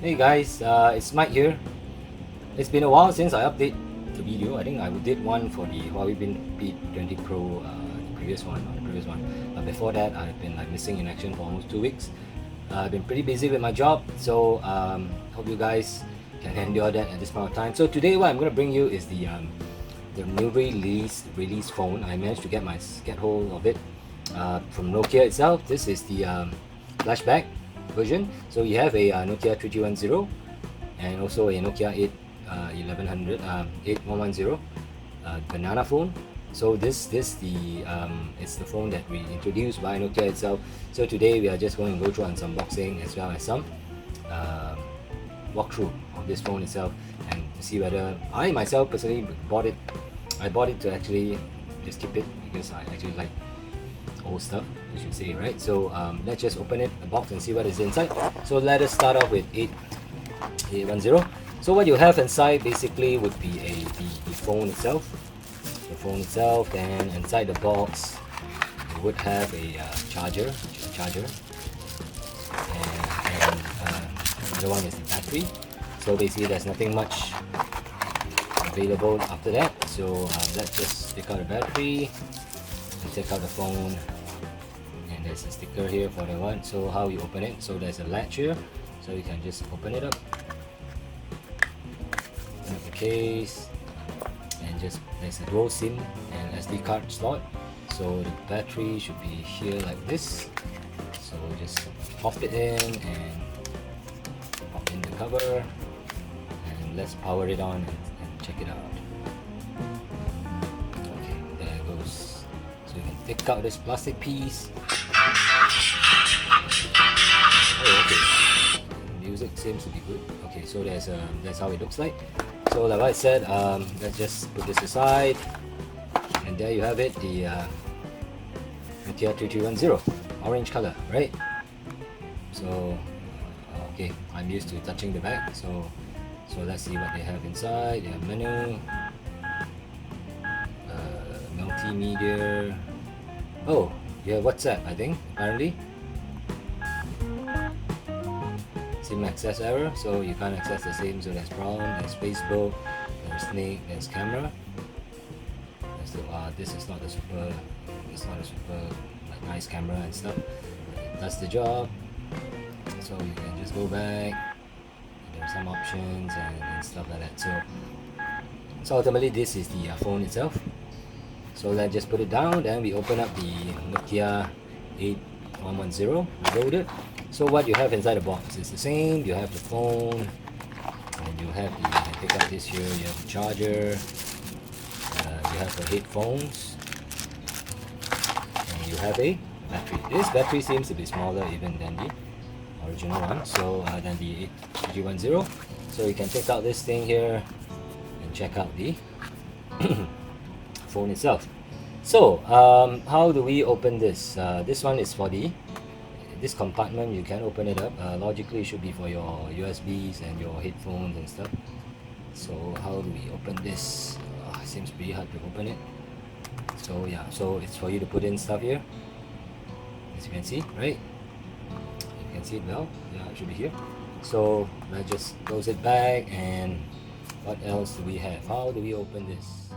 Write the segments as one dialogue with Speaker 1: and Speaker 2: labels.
Speaker 1: Hey guys, it's Mike here. It's been a while since I update the video. I think I did one for the Huawei P20 Pro, the previous one, But before that, I've been like missing in action for almost 2 weeks. I've been pretty busy with my job, so hope you guys can endure that at this point of time. So today, what I'm gonna bring you is the newly released phone. I managed to get hold of it from Nokia itself. This is the Flashback version. So you have a Nokia 3310 and also a Nokia 8110 banana phone. So this the it's the phone that we introduced by Nokia itself. So today we are just going to go through on some unboxing as well as some uh, walkthrough of this phone itself and to see whether I myself personally bought it. I bought it to actually just keep it because I actually like old stuff, you should say, right? So let's just open it, the box, and see what is inside. So let us start off with 810. So what you have inside basically would be the phone itself. The phone itself, and inside the box you would have a charger, and another one is the battery. So basically there's nothing much available after that. So let's just take out the battery and take out the phone, and there's a sticker here for the one. So how you open it, so there's a latch here, so you can just open it up, open up the case, and just there's a dual SIM and SD card slot. So the battery should be here like this, so just pop it in and pop in the cover, and let's power it on and check it out. Okay, there it goes. So you can take out this plastic piece. Oh, okay. Music seems to be good. Okay, so that's how it looks like. So like I said, let's just put this aside, and there you have it, the Nokia 3310, orange color, right? So okay, I'm used to touching the back, so let's see what they have inside. They have menu, multimedia. Oh, you have WhatsApp, I think, apparently. SIM access error, so you can't access the SIM, so that's problem. There's Facebook, there's Snake, there's camera. There's the, this is not a super, like, nice camera and stuff. It does the job, so you can just go back. There's some options and stuff like that. So ultimately this is the phone itself. So let's just put it down. Then we open up the Nokia 8110, reload it. So what you have inside the box is the same. You have the phone, and you have the, you can pick up this here, you have the charger, you have the headphones, and you have a battery. This battery seems to be smaller even than the original one, so than the 8310. So you can take out this thing here and check out the phone itself. So how do we open this? This one is for this compartment. You can open it up. Logically it should be for your USBs and your headphones and stuff. So how do we open this? It seems pretty hard to open it. So yeah, so it's for you to put in stuff here, as you can see, right? You can see it well. Yeah, it should be here. So let's just close it back. And what else do we have? How do we open this?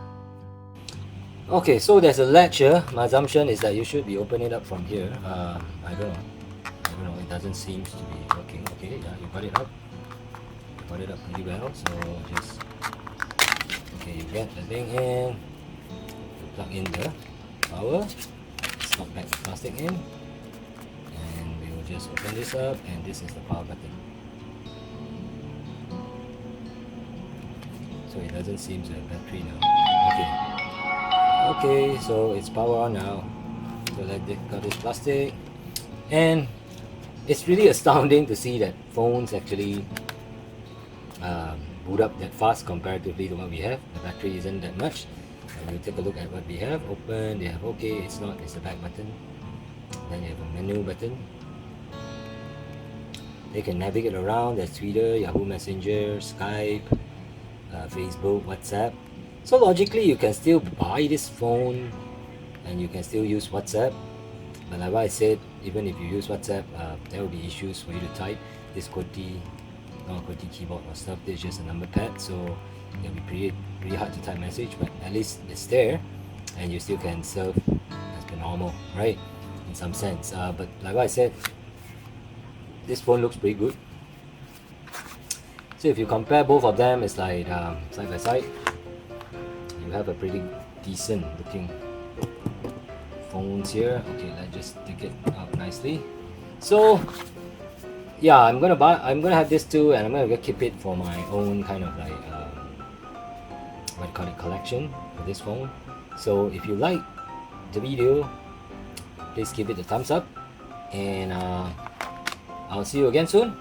Speaker 1: Okay, so there's a latch here. My assumption is that you should be opening it up from here. I don't know, it doesn't seem to be working. Okay, yeah, you got it up. You got it up pretty well. So just, okay, you get the thing in, you plug in the power, slot back the plastic in, and we will just open this up, and this is the power button. So it doesn't seem to have battery now. Okay, so it's power on now. So let's got this plastic, and it's really astounding to see that phones actually boot up that fast comparatively to what we have. The battery isn't that much. And we'll take a look at what we have. Open, they have okay, it's not, it's the back button. Then you have a menu button. They can navigate around. There's Twitter, Yahoo Messenger, Skype, Facebook, WhatsApp. So logically you can still buy this phone and you can still use WhatsApp. But like what I said, even if you use WhatsApp, there will be issues for you to type. This QWERTY not a QWERTY keyboard or stuff. This is just a number pad, so it'll be pretty hard to type message, but at least it's there, and you still can surf as per normal, right? In some sense. But like what I said, this phone looks pretty good. So if you compare both of them, it's like side by side, you have a pretty decent looking phones here. Okay, let's just take it out nicely. So yeah, I'm gonna have this too, and I'm gonna keep it for my own kind of like what do you call it, collection for this phone. So if you like the video, please give it a thumbs up, and I'll see you again soon.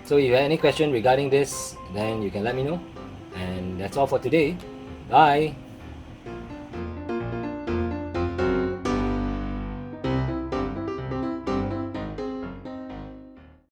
Speaker 1: So if you have any question regarding this, then you can let me know. And that's all for today. Bye.